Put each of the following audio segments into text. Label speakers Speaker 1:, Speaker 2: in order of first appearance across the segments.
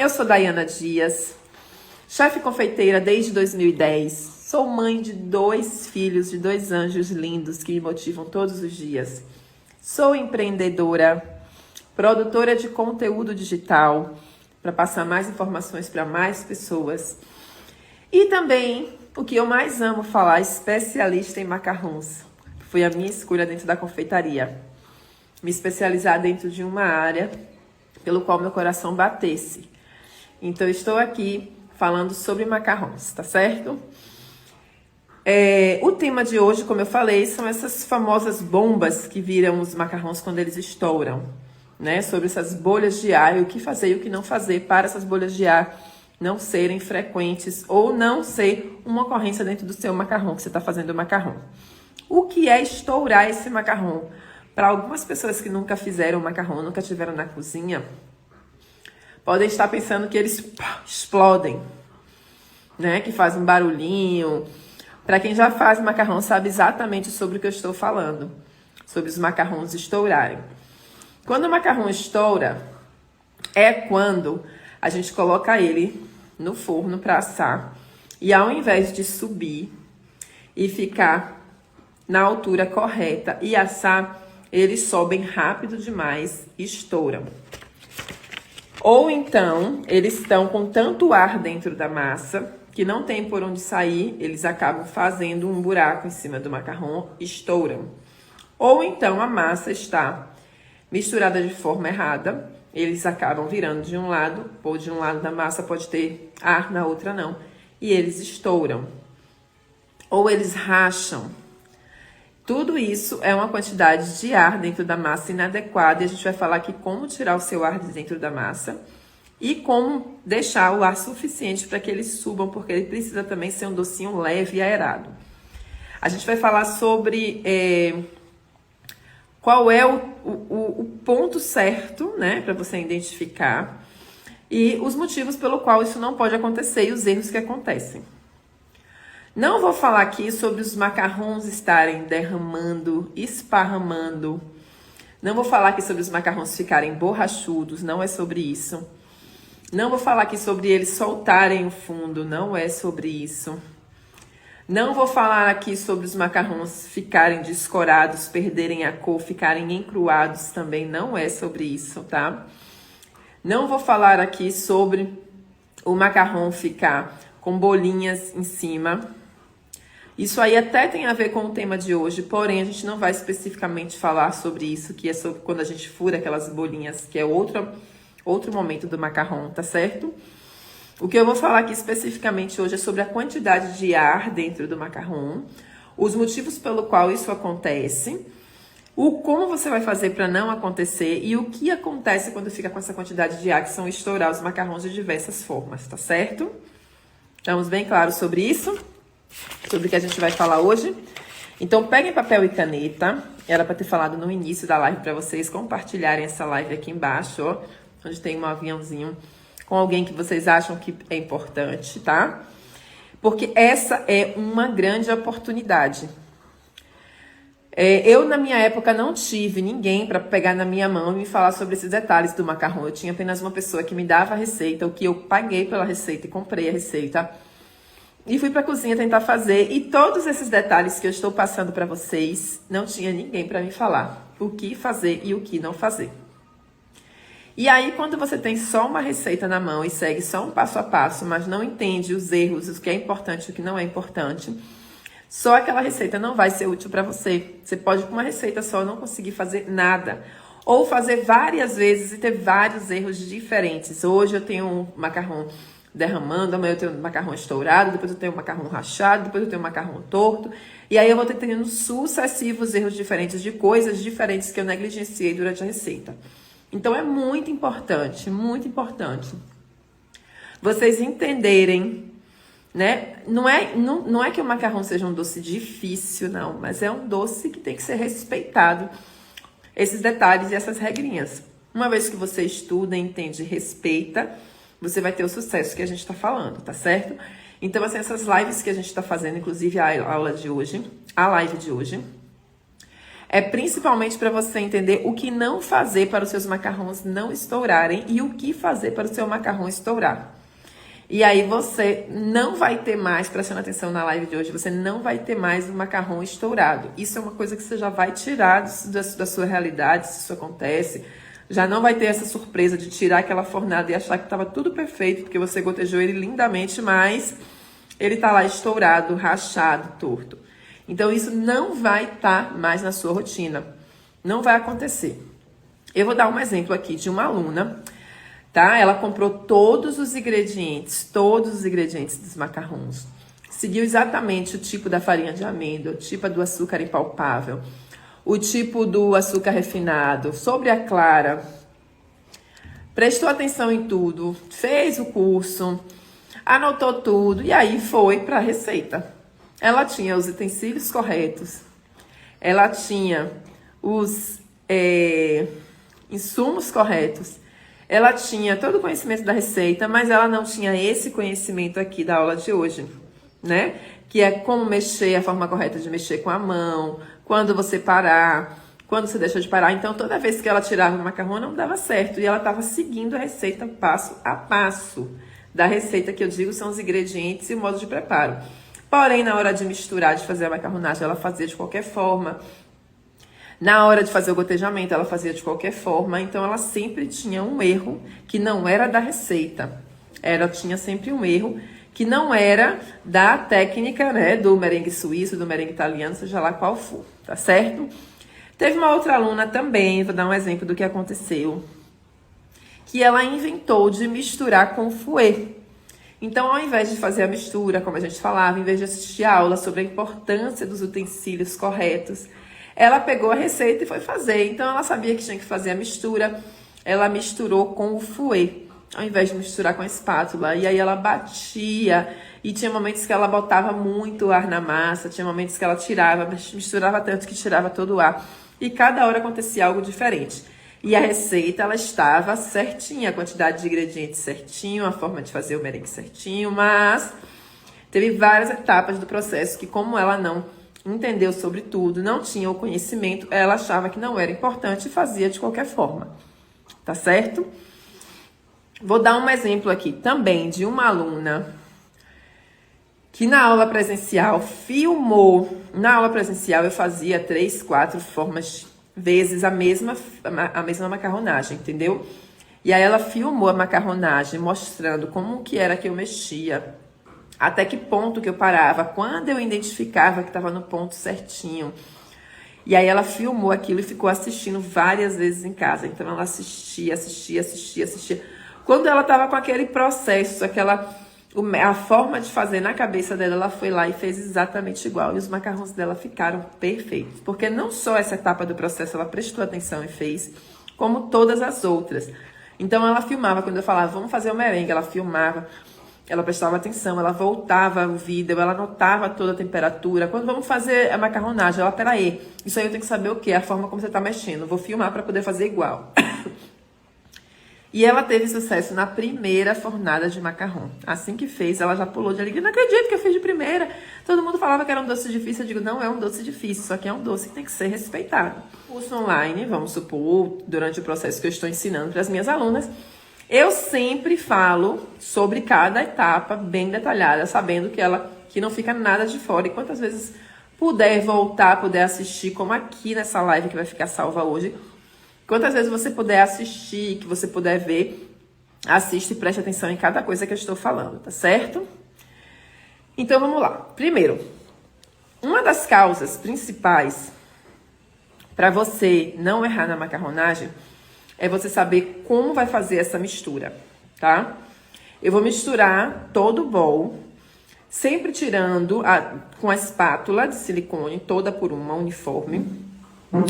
Speaker 1: Eu sou Daiana Dias, chefe confeiteira desde 2010. Sou mãe de 2 filhos, de 2 anjos lindos que me motivam todos os dias. Sou empreendedora, produtora de conteúdo digital, para passar mais informações para mais pessoas. E também, o que eu mais amo falar, especialista em macarrons. Foi a minha escolha dentro da confeitaria. Me especializar dentro de uma área pelo qual meu coração batesse. Então, eu estou aqui falando sobre macarrons, tá certo? O tema de hoje, como eu falei, são essas famosas bombas que viram os macarrons quando eles estouram, né? Sobre essas bolhas de ar e o que fazer e o que não fazer para essas bolhas de ar não serem frequentes ou não ser uma ocorrência dentro do seu macarrão, que você está fazendo o macarrão. O que é estourar esse macarrão? Para algumas pessoas que nunca fizeram macarrão, nunca tiveram na cozinha, podem estar pensando que eles explodem, né? Que faz um barulhinho. Para quem já faz macarrão, sabe exatamente sobre o que eu estou falando, sobre os macarrons estourarem. Quando o macarrão estoura, é quando a gente coloca ele no forno para assar e ao invés de subir e ficar na altura correta e assar, eles sobem rápido demais e estouram. Ou então, eles estão com tanto ar dentro da massa que não tem por onde sair, eles acabam fazendo um buraco em cima do macarrão e estouram. Ou então, a massa está misturada de forma errada, eles acabam virando de um lado, ou de um lado da massa pode ter ar, na outra não, e eles estouram. Ou eles racham. Tudo isso é uma quantidade de ar dentro da massa inadequada e a gente vai falar aqui como tirar o seu ar de dentro da massa e como deixar o ar suficiente para que eles subam, porque ele precisa também ser um docinho leve e aerado. A gente vai falar sobre qual é o ponto certo, né, para você identificar e os motivos pelo qual isso não pode acontecer e os erros que acontecem. Não vou falar aqui sobre os macarrons estarem derramando, esparramando. Não vou falar aqui sobre os macarrons ficarem borrachudos, não é sobre isso. Não vou falar aqui sobre eles soltarem o fundo, não é sobre isso. Não vou falar aqui sobre os macarrons ficarem descorados, perderem a cor, ficarem encruados, também não é sobre isso, tá? Não vou falar aqui sobre o macarrão ficar com bolinhas em cima. Isso aí até tem a ver com o tema de hoje, porém a gente não vai especificamente falar sobre isso, que é sobre quando a gente fura aquelas bolinhas, que é outro momento do macarrão, tá certo? O que eu vou falar aqui especificamente hoje é sobre a quantidade de ar dentro do macarrão, os motivos pelo qual isso acontece, o como você vai fazer para não acontecer e o que acontece quando fica com essa quantidade de ar, que são estourar os macarrões de diversas formas, tá certo? Estamos bem claros sobre isso? Sobre o que a gente vai falar hoje? Então, peguem papel e caneta. Era para ter falado no início da live para vocês compartilharem essa live aqui embaixo, ó, onde tem um aviãozinho com alguém que vocês acham que é importante, tá? Porque essa é uma grande oportunidade. Eu, na minha época, não tive ninguém para pegar na minha mão e me falar sobre esses detalhes do macarrão. Eu tinha apenas uma pessoa que me dava a receita, o que eu paguei pela receita e comprei a receita. E fui para a cozinha tentar fazer. E todos esses detalhes que eu estou passando para vocês, não tinha ninguém para me falar o que fazer e o que não fazer. E aí, quando você tem só uma receita na mão e segue só um passo a passo, mas não entende os erros, o que é importante e o que não é importante, só aquela receita não vai ser útil para você. Você pode, com uma receita só, não conseguir fazer nada. Ou fazer várias vezes e ter vários erros diferentes. Hoje eu tenho um macarrão derramando, amanhã eu tenho um macarrão estourado, depois eu tenho um macarrão rachado, depois eu tenho um macarrão torto. E aí eu vou ter tendo sucessivos erros diferentes de coisas diferentes que eu negligenciei durante a receita. Então é muito importante vocês entenderem, né? Não é que o macarrão seja um doce difícil, não, mas é um doce que tem que ser respeitado, esses detalhes e essas regrinhas. Uma vez que você estuda, entende e respeita, você vai ter o sucesso que a gente está falando, tá certo? Então, assim, essas lives que a gente está fazendo, inclusive a live de hoje, É principalmente para você entender o que não fazer para os seus macarrões não estourarem e o que fazer para o seu macarrão estourar. E aí você não vai ter mais, prestando atenção na live de hoje, você não vai ter mais o macarrão estourado. Isso é uma coisa que você já vai tirar da sua realidade, se isso acontece. Já não vai ter essa surpresa de tirar aquela fornada e achar que estava tudo perfeito, porque você gotejou ele lindamente, mas ele tá lá estourado, rachado, torto. Então isso não vai estar mais na sua rotina. Não vai acontecer. Eu vou dar um exemplo aqui de uma aluna, tá? Ela comprou todos os ingredientes dos macarrons. Seguiu exatamente o tipo da farinha de amêndoa, o tipo do açúcar impalpável, o tipo do açúcar refinado, sobre a clara. Prestou atenção em tudo, fez o curso, anotou tudo e aí foi para a receita. Ela tinha os utensílios corretos, ela tinha os insumos corretos, ela tinha todo o conhecimento da receita, mas ela não tinha esse conhecimento aqui da aula de hoje, né? Que é como mexer, a forma correta de mexer com a mão, quando você parar, quando você deixa de parar. Então, toda vez que ela tirava o macarrão, não dava certo. E ela estava seguindo a receita passo a passo. Da receita que eu digo são os ingredientes e o modo de preparo. Porém, na hora de misturar, de fazer a macarronagem, ela fazia de qualquer forma. Na hora de fazer o gotejamento, ela fazia de qualquer forma. Então, ela sempre tinha um erro que não era da receita. Ela tinha sempre um erro que não era da técnica, né, do merengue suíço, do merengue italiano, seja lá qual for, tá certo? Teve uma outra aluna também, vou dar um exemplo do que aconteceu, que ela inventou de misturar com fouet. Então, ao invés de fazer a mistura, como a gente falava, em vez de assistir a aula sobre a importância dos utensílios corretos, ela pegou a receita e foi fazer. Então, ela sabia que tinha que fazer a mistura, ela misturou com o fouet, ao invés de misturar com a espátula. E aí ela batia, e tinha momentos que ela botava muito ar na massa, tinha momentos que ela tirava, misturava tanto que tirava todo o ar. E cada hora acontecia algo diferente. E a receita, ela estava certinha, a quantidade de ingredientes certinho, a forma de fazer o merengue certinho, mas teve várias etapas do processo que, como ela não entendeu sobre tudo, não tinha o conhecimento, ela achava que não era importante e fazia de qualquer forma, tá certo? Vou dar um exemplo aqui também de uma aluna que na aula presencial filmou. Na aula presencial eu fazia 3, 4 vezes a mesma macarronagem, entendeu? E aí ela filmou a macarronagem, mostrando como que era que eu mexia, até que ponto que eu parava, quando eu identificava que estava no ponto certinho. E aí ela filmou aquilo e ficou assistindo várias vezes em casa. Então ela assistia. Quando ela estava com aquele processo, a forma de fazer na cabeça dela, ela foi lá e fez exatamente igual. E os macarrões dela ficaram perfeitos. Porque não só essa etapa do processo ela prestou atenção e fez, como todas as outras. Então ela filmava, quando eu falava, vamos fazer o merengue, ela filmava, ela prestava atenção, ela voltava o vídeo, ela anotava toda a temperatura. Quando vamos fazer a macarronagem, ela, peraí, isso aí eu tenho que saber o quê? A forma como você tá mexendo. Vou filmar para poder fazer igual. E ela teve sucesso na primeira fornada de macarrão. Assim que fez, ela já pulou de alegria. Não acredito que eu fiz de primeira. Todo mundo falava que era um doce difícil. Eu digo, não é um doce difícil, só que é um doce que tem que ser respeitado. Curso online, vamos supor, durante o processo que eu estou ensinando para as minhas alunas, eu sempre falo sobre cada etapa bem detalhada, sabendo que não fica nada de fora. E quantas vezes puder voltar, puder assistir, como aqui nessa live que vai ficar salva hoje, quantas vezes você puder assistir, que você puder ver, assiste e preste atenção em cada coisa que eu estou falando, tá certo? Então, vamos lá. Primeiro, uma das causas principais para você não errar na macarronagem é você saber como vai fazer essa mistura, tá? Eu vou misturar todo o bowl, sempre tirando com a espátula de silicone, toda por uma, uniforme.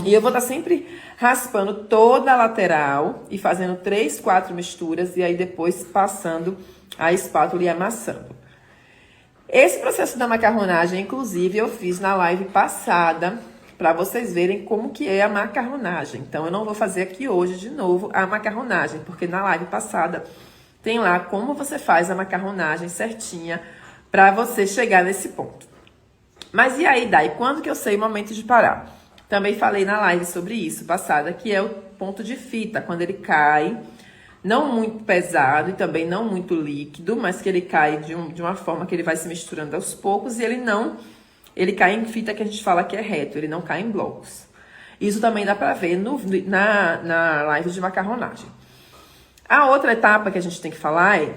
Speaker 1: E eu vou estar sempre raspando toda a lateral e fazendo 3, 4 misturas e aí depois passando a espátula e amassando. Esse processo da macarronagem, inclusive, eu fiz na live passada para vocês verem como que é a macarronagem. Então, eu não vou fazer aqui hoje de novo a macarronagem, porque na live passada tem lá como você faz a macarronagem certinha para você chegar nesse ponto. Mas e aí, Dai, quando que eu sei o momento de parar? Também falei na live sobre isso passada, que é o ponto de fita, quando ele cai, não muito pesado e também não muito líquido, mas que ele cai de uma forma que ele vai se misturando aos poucos e ele cai em fita que a gente fala que é reto, ele não cai em blocos. Isso também dá pra ver na live de macarronagem. A outra etapa que a gente tem que falar é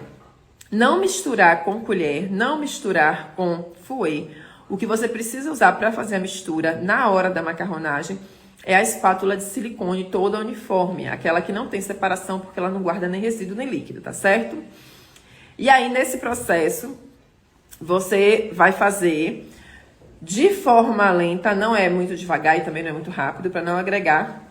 Speaker 1: não misturar com colher, não misturar com fouet. O que você precisa usar para fazer a mistura na hora da macarronagem é a espátula de silicone toda uniforme, aquela que não tem separação porque ela não guarda nem resíduo nem líquido, tá certo? E aí, nesse processo, você vai fazer de forma lenta, não é muito devagar e também não é muito rápido, para não agregar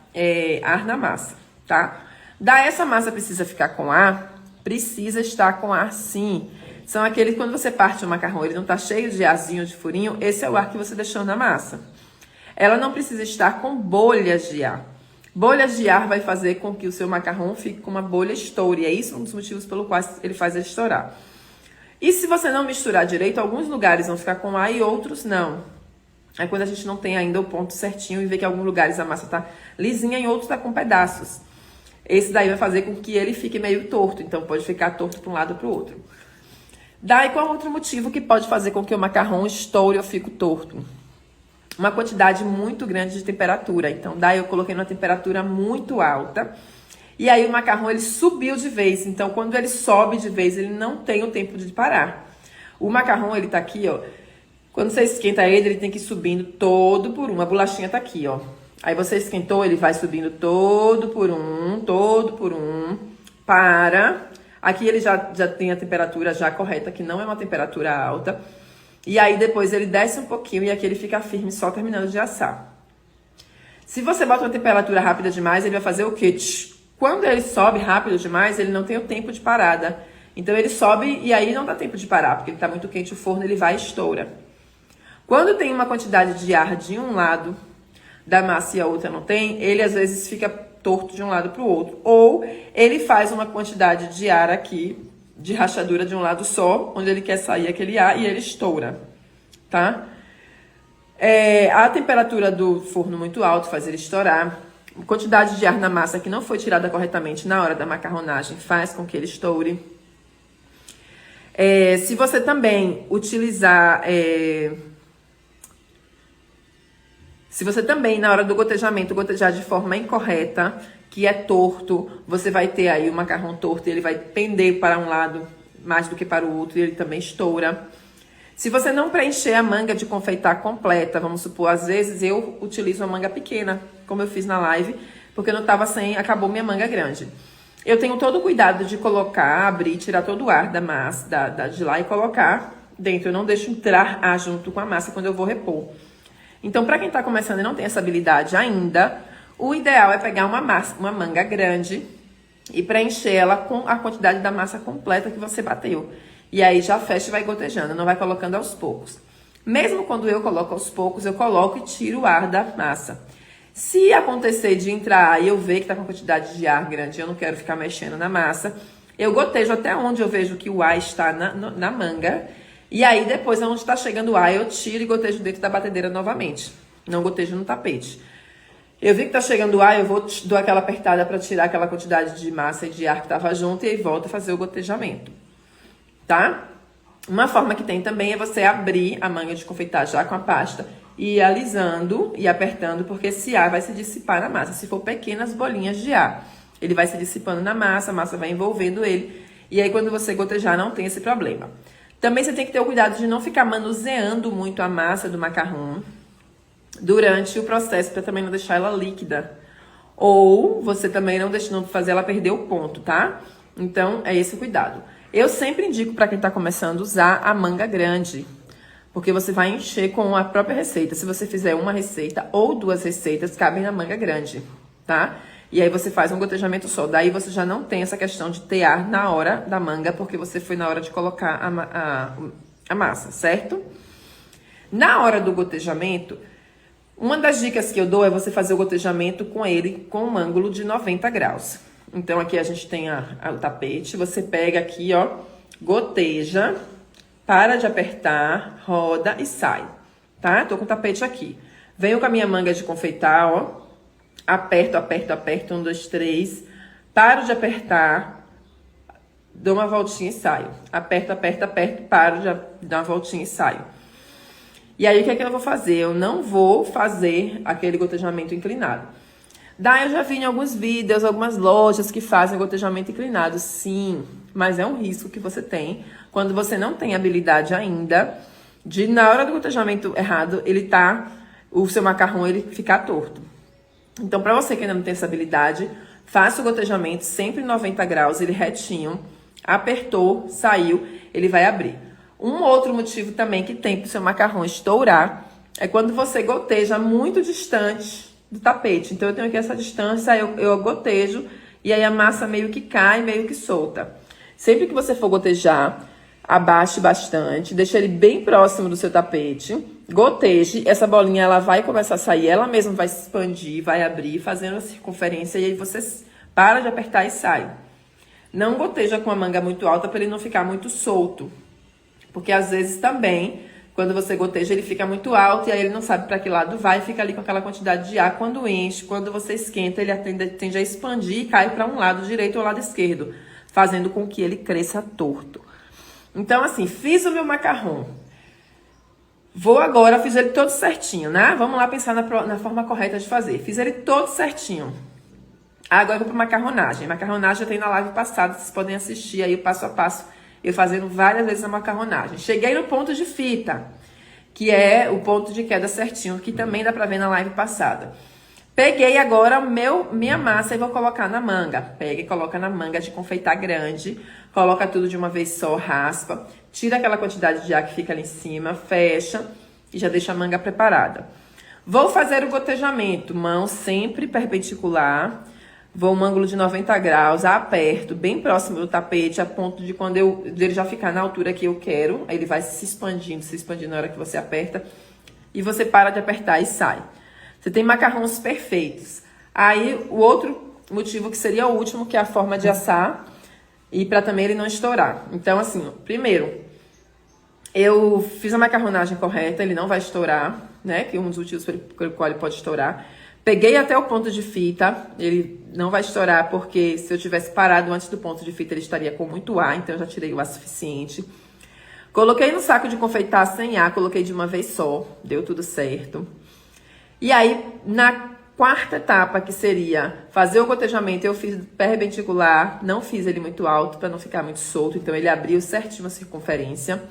Speaker 1: ar na massa, tá? Daí essa massa precisa ficar com ar, precisa estar com ar sim. São aqueles, quando você parte o macarrão, ele não tá cheio de arzinho, de furinho, esse é o ar que você deixou na massa. Ela não precisa estar com bolhas de ar. Bolhas de ar vai fazer com que o seu macarrão fique com uma bolha estoure. É isso um dos motivos pelo qual ele faz ele estourar. E se você não misturar direito, alguns lugares vão ficar com ar e outros não. É quando a gente não tem ainda o ponto certinho e vê que em alguns lugares a massa tá lisinha e em outros tá com pedaços. Esse daí vai fazer com que ele fique meio torto. Então pode ficar torto para um lado ou para o outro. Daí qual é outro motivo que pode fazer com que o macarrão estoure ou fique torto? Uma quantidade muito grande de temperatura. Então, daí eu coloquei numa temperatura muito alta. E aí o macarrão, ele subiu de vez. Então, quando ele sobe de vez, ele não tem o tempo de parar. O macarrão, ele tá aqui, ó. Quando você esquenta ele tem que ir subindo todo por um. A bolachinha tá aqui, ó. Aí você esquentou, ele vai subindo todo por um. Para. Aqui ele já tem a temperatura já correta, que não é uma temperatura alta. E aí depois ele desce um pouquinho e aqui ele fica firme só terminando de assar. Se você bota uma temperatura rápida demais, ele vai fazer o quê? Quando ele sobe rápido demais, ele não tem o tempo de parada. Então ele sobe e aí não dá tempo de parar, porque ele tá muito quente, o forno ele vai e estoura. Quando tem uma quantidade de ar de um lado da massa e a outra não tem, ele às vezes fica torto de um lado para o outro. Ou ele faz uma quantidade de ar aqui, de rachadura de um lado só, onde ele quer sair aquele ar e ele estoura, tá? A temperatura do forno muito alta faz ele estourar. A quantidade de ar na massa que não foi tirada corretamente na hora da macarronagem faz com que ele estoure. Se você também utilizar... Se você também, na hora do gotejamento, gotejar de forma incorreta, que é torto, você vai ter aí o macarrão torto, ele vai pender para um lado mais do que para o outro, e ele também estoura. Se você não preencher a manga de confeitar completa, vamos supor, às vezes eu utilizo uma manga pequena, como eu fiz na live, porque eu não tava acabou minha manga grande. Eu tenho todo o cuidado de colocar, abrir, tirar todo o ar da massa, de lá e colocar dentro. Eu não deixo entrar ar junto com a massa quando eu vou repor. Então, para quem tá começando e não tem essa habilidade ainda, o ideal é pegar uma manga grande e preencher ela com a quantidade da massa completa que você bateu. E aí já fecha e vai gotejando, não vai colocando aos poucos. Mesmo quando eu coloco aos poucos, eu coloco e tiro o ar da massa. Se acontecer de entrar e eu ver que tá com quantidade de ar grande, eu não quero ficar mexendo na massa, eu gotejo até onde eu vejo que o ar está na manga. E aí, depois, onde está chegando o ar, eu tiro e gotejo dentro da batedeira novamente. Não gotejo no tapete. Eu vi que tá chegando o ar, eu dou aquela apertada para tirar aquela quantidade de massa e de ar que tava junto e aí volto a fazer o gotejamento. Tá? Uma forma que tem também é você abrir a manga de confeitar já com a pasta e ir alisando e apertando, porque esse ar vai se dissipar na massa. Se for pequenas bolinhas de ar, ele vai se dissipando na massa, a massa vai envolvendo ele. E aí, quando você gotejar, não tem esse problema. Também você tem que ter o cuidado de não ficar manuseando muito a massa do macarrão durante o processo, para também não deixar ela líquida. Ou você também não fazer ela perder o ponto, tá? Então, é esse o cuidado. Eu sempre indico para quem tá começando usar a manga grande, porque você vai encher com a própria receita. Se você fizer uma receita ou duas receitas, cabem na manga grande, tá? E aí você faz um gotejamento só. Daí você já não tem essa questão de ter ar na hora da manga, porque você foi na hora de colocar a massa, certo? Na hora do gotejamento, uma das dicas que eu dou é você fazer o gotejamento com ele com um ângulo de 90 graus. Então aqui a gente tem o tapete, você pega aqui, ó, goteja, para de apertar, roda e sai, tá? Tô com o tapete aqui. Venho com a minha manga de confeitar, ó. Aperto, aperto, aperto, 1, 2, 3. Paro de apertar, dou uma voltinha e saio. Aperto, aperto, aperto, paro de dar uma voltinha e saio. E aí, o que é que eu vou fazer? Eu não vou fazer aquele gotejamento inclinado. Daí, eu já vi em alguns vídeos, algumas lojas que fazem gotejamento inclinado, sim. Mas é um risco que você tem quando você não tem habilidade ainda de, na hora do gotejamento errado, o seu macarrão, ele ficar torto. Então, para você que ainda não tem essa habilidade, faça o gotejamento sempre em 90 graus, ele retinho. Apertou, saiu, ele vai abrir. Um outro motivo também que tem para o seu macarrão estourar é quando você goteja muito distante do tapete. Então, eu tenho aqui essa distância, eu gotejo e aí a massa meio que cai, meio que solta. Sempre que você for gotejar, abaixe bastante, deixe ele bem próximo do seu tapete, goteje, essa bolinha ela vai começar a sair, ela mesma vai se expandir, vai abrir, fazendo a circunferência e aí você para de apertar e sai. Não goteja com a manga muito alta para ele não ficar muito solto. Porque às vezes também, quando você goteja, ele fica muito alto e aí ele não sabe para que lado vai e fica ali com aquela quantidade de ar. Quando enche, quando você esquenta, ele tende a expandir e cai para um lado direito ou lado esquerdo, fazendo com que ele cresça torto. Então, assim, fiz o meu macarrão. Fiz ele todo certinho, né? Vamos lá pensar na forma correta de fazer. Fiz ele todo certinho. Agora eu vou para macarronagem. Macarronagem eu tenho na live passada, vocês podem assistir aí o passo a passo. Eu fazendo várias vezes a macarronagem. Cheguei no ponto de fita, que é o ponto de queda certinho, que também dá pra ver na live passada. Peguei agora minha massa e vou colocar na manga. Pega e coloca na manga de confeitar grande. Coloca tudo de uma vez só, raspa. Tira aquela quantidade de ar que fica ali em cima, fecha e já deixa a manga preparada. Vou fazer o gotejamento, mão sempre perpendicular. Vou um ângulo de 90 graus, aperto bem próximo do tapete, a ponto de quando ele já ficar na altura que eu quero, aí ele vai se expandindo na hora que você aperta, e você para de apertar e sai. Você tem macarrões perfeitos. Aí, o outro motivo que seria o último, que é a forma de assar, e para também ele não estourar. Então, assim, primeiro, eu fiz a macarronagem correta, ele não vai estourar, né, que é um dos motivos pelo qual ele pode estourar. Peguei até o ponto de fita, ele não vai estourar porque se eu tivesse parado antes do ponto de fita ele estaria com muito ar, então eu já tirei o ar suficiente. Coloquei no saco de confeitar sem ar, coloquei de uma vez só, deu tudo certo. E aí, na quarta etapa, que seria fazer o gotejamento, eu fiz perpendicular, não fiz ele muito alto para não ficar muito solto, então ele abriu certinho a circunferência.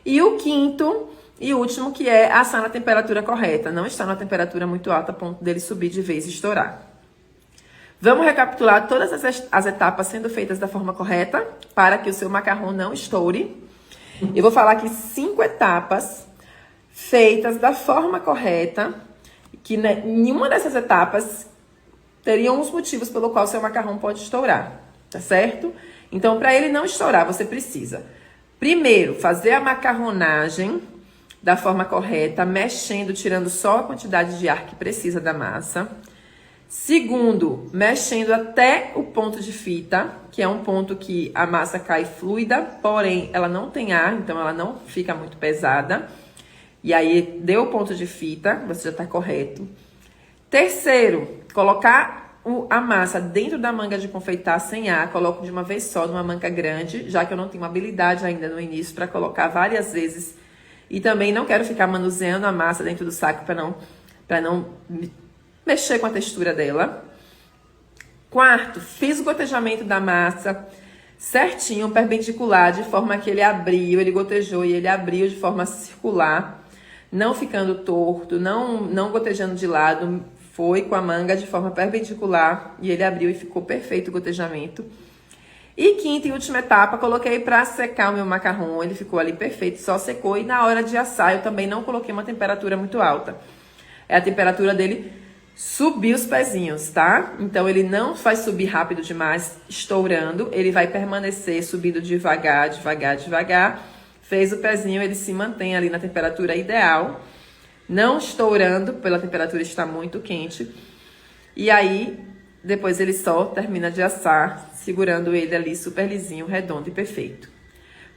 Speaker 1: E o quinto e último, que é assar na temperatura correta. Não está na temperatura muito alta a ponto dele subir de vez e estourar. Vamos recapitular todas as etapas sendo feitas da forma correta para que o seu macarrão não estoure. Eu vou falar aqui 5 etapas feitas da forma correta, que nenhuma dessas etapas teriam os motivos pelo qual o seu macarrão pode estourar, tá certo? Então, para ele não estourar, você precisa, primeiro, fazer a macarronagem da forma correta, mexendo, tirando só a quantidade de ar que precisa da massa. Segundo, mexendo até o ponto de fita, que é um ponto que a massa cai fluida, porém ela não tem ar, então ela não fica muito pesada. E aí, deu o ponto de fita, você já tá correto. Terceiro, colocar a massa dentro da manga de confeitar sem ar, coloco de uma vez só, numa manga grande, já que eu não tenho habilidade ainda no início para colocar várias vezes. E também não quero ficar manuseando a massa dentro do saco para não mexer com a textura dela. Quarto, fiz o gotejamento da massa certinho, perpendicular, de forma que ele abriu, ele gotejou e ele abriu de forma circular, não ficando torto, não gotejando de lado, foi com a manga de forma perpendicular e ele abriu e ficou perfeito o gotejamento. E quinta e última etapa, coloquei para secar o meu macarrão, ele ficou ali perfeito, só secou. E na hora de assar, eu também não coloquei uma temperatura muito alta. É a temperatura dele subir os pezinhos, tá? Então, ele não vai subir rápido demais, estourando. Ele vai permanecer subindo devagar, devagar, devagar. Fez o pezinho, ele se mantém ali na temperatura ideal. Não estourando, pela temperatura estar muito quente. E aí, depois ele só termina de assar, segurando ele ali super lisinho, redondo e perfeito.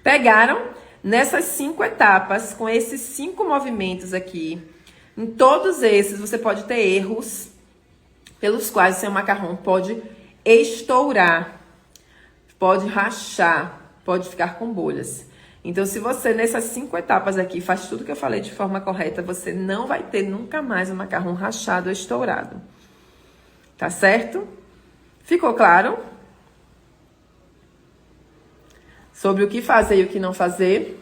Speaker 1: Pegaram nessas 5 etapas, com esses 5 movimentos aqui, Em todos esses, você pode ter erros pelos quais o seu macarrão pode estourar, pode rachar, pode ficar com bolhas. Então, se você, nessas 5 etapas aqui, faz tudo que eu falei de forma correta, você não vai ter nunca mais um macarrão rachado ou estourado. Tá certo? Ficou claro? Sobre o que fazer e o que não fazer.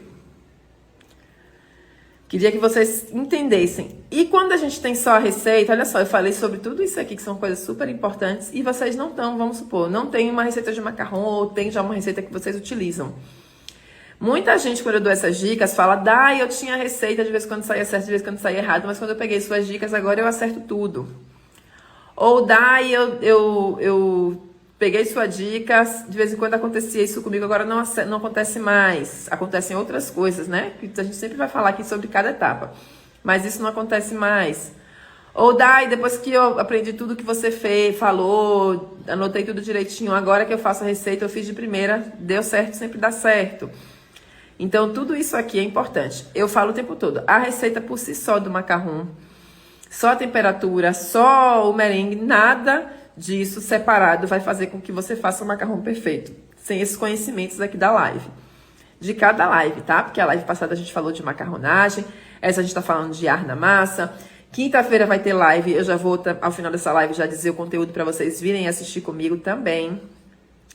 Speaker 1: Queria que vocês entendessem. E quando a gente tem só a receita, olha só, eu falei sobre tudo isso aqui, que são coisas super importantes, e vocês não estão, vamos supor, não tem uma receita de macarrão, ou tem já uma receita que vocês utilizam. Muita gente, quando eu dou essas dicas, fala, Dai, eu tinha receita, de vez em quando saía certo, de vez em quando saía errado, mas quando eu peguei suas dicas, agora eu acerto tudo. Ou Dai, eu peguei sua dica, de vez em quando acontecia isso comigo, agora não acontece mais. Acontecem outras coisas, né? Que a gente sempre vai falar aqui sobre cada etapa. Mas isso não acontece mais. Ou Dai, depois que eu aprendi tudo que você falou, anotei tudo direitinho, agora que eu faço a receita, eu fiz de primeira, deu certo, sempre dá certo. Então, tudo isso aqui é importante. Eu falo o tempo todo, a receita por si só do macarrão, só a temperatura, só o merengue, nada disso separado vai fazer com que você faça o macarrão perfeito. Sem esses conhecimentos aqui da live. De cada live, tá? Porque a live passada a gente falou de macarronagem, essa a gente tá falando de ar na massa. Quinta-feira vai ter live, eu já vou, ao final dessa live, já dizer o conteúdo para vocês virem assistir comigo também.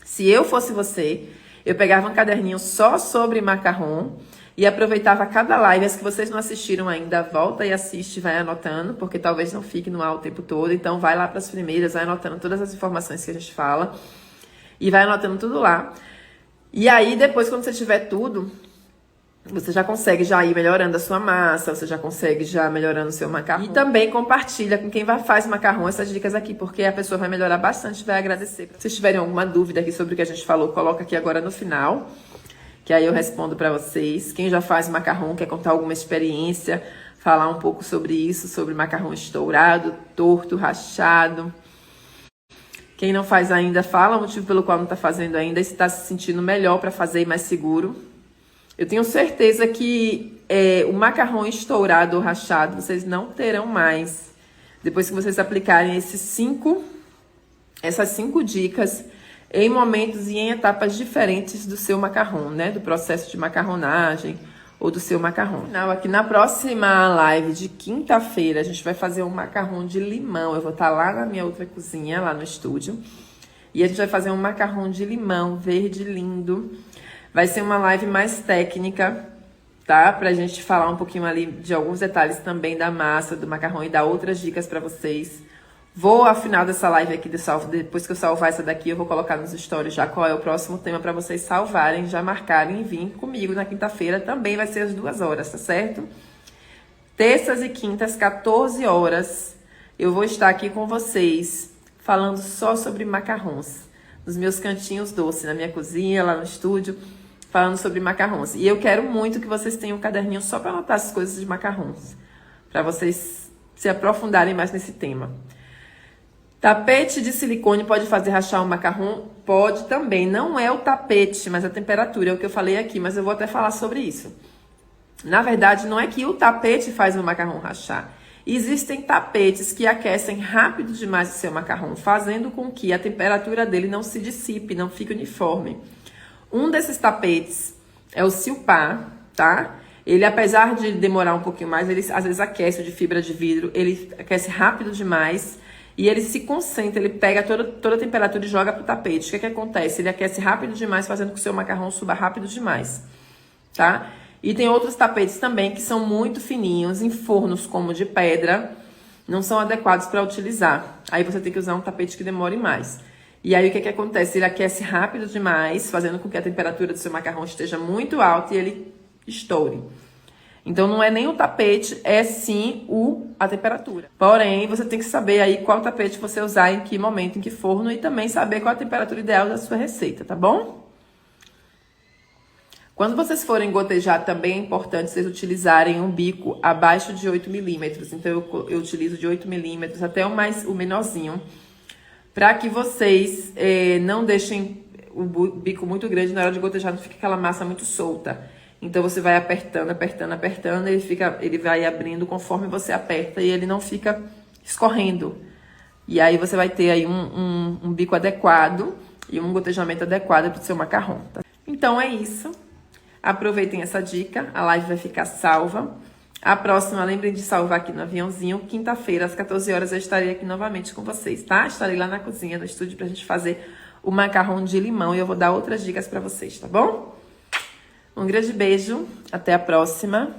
Speaker 1: Se eu fosse você, eu pegava um caderninho só sobre macarrão e aproveitava cada live. As que vocês não assistiram ainda, volta e assiste, vai anotando, porque talvez não fique no ar o tempo todo. Então, vai lá para as primeiras, vai anotando todas as informações que a gente fala e vai anotando tudo lá. E aí, depois, quando você tiver tudo, você já consegue já ir melhorando a sua massa, você já consegue já melhorando o seu macarrão. E também compartilha com quem faz macarrão essas dicas aqui, porque a pessoa vai melhorar bastante, vai agradecer. Se vocês tiverem alguma dúvida aqui sobre o que a gente falou, coloca aqui agora no final, que aí eu respondo pra vocês. Quem já faz macarrão, quer contar alguma experiência, falar um pouco sobre isso, sobre macarrão estourado, torto, rachado. Quem não faz ainda, fala o motivo pelo qual não tá fazendo ainda, e se tá se sentindo melhor pra fazer e mais seguro. Eu tenho certeza que o macarrão estourado ou rachado vocês não terão mais. Depois que vocês aplicarem essas 5 dicas em momentos e em etapas diferentes do seu macarrão, né? Do processo de macarronagem ou do seu macarrão. Aqui na próxima live de quinta-feira, a gente vai fazer um macarrão de limão. Eu vou estar lá na minha outra cozinha, lá no estúdio. E a gente vai fazer um macarrão de limão verde lindo. Vai ser uma live mais técnica, tá? Pra gente falar um pouquinho ali de alguns detalhes também da massa, do macarrão e dar outras dicas pra vocês. Vou, ao final dessa live aqui, depois que eu salvar essa daqui, eu vou colocar nos stories já qual é o próximo tema pra vocês salvarem, já marcarem e virem comigo na quinta-feira. Também vai ser às 2 horas, tá certo? Terças e quintas, 14 horas, eu vou estar aqui com vocês, falando só sobre macarrões. Nos meus cantinhos doces, na minha cozinha, lá no estúdio, falando sobre macarrões. E eu quero muito que vocês tenham um caderninho só para anotar as coisas de macarrões, para vocês se aprofundarem mais nesse tema. Tapete de silicone pode fazer rachar o macarrão? Pode também. Não é o tapete, mas a temperatura, é o que eu falei aqui, mas eu vou até falar sobre isso. Na verdade, não é que o tapete faz o macarrão rachar. Existem tapetes que aquecem rápido demais o seu macarrão, fazendo com que a temperatura dele não se dissipe, não fique uniforme. Um desses tapetes é o Silpar, tá? Ele, apesar de demorar um pouquinho mais, ele às vezes aquece o de fibra de vidro, ele aquece rápido demais e ele se concentra, ele pega toda a temperatura e joga pro tapete. O que acontece? Ele aquece rápido demais, fazendo com que o seu macarrão suba rápido demais, tá? E tem outros tapetes também que são muito fininhos, em fornos como de pedra, não são adequados para utilizar. Aí você tem que usar um tapete que demore mais. E aí o que acontece? Ele aquece rápido demais, fazendo com que a temperatura do seu macarrão esteja muito alta e ele estoure. Então não é nem o tapete, é sim a temperatura. Porém, você tem que saber aí qual tapete você usar, em que momento, em que forno, e também saber qual a temperatura ideal da sua receita, tá bom? Quando vocês forem gotejar, também é importante vocês utilizarem um bico abaixo de 8 milímetros. Então, eu utilizo de 8 milímetros até o menorzinho, para que vocês não deixem o bico muito grande na hora de gotejar, não fique aquela massa muito solta. Então você vai apertando, apertando, apertando, ele vai abrindo conforme você aperta e ele não fica escorrendo. E aí você vai ter aí um bico adequado e um gotejamento adequado para o seu macarrão, tá? Então é isso. Aproveitem essa dica, a live vai ficar salva. A próxima, lembrem de salvar aqui no aviãozinho. Quinta-feira, às 14 horas, eu estarei aqui novamente com vocês, tá? Estarei lá na cozinha, no estúdio, pra gente fazer o macarrão de limão e eu vou dar outras dicas pra vocês, tá bom? Um grande beijo, até a próxima.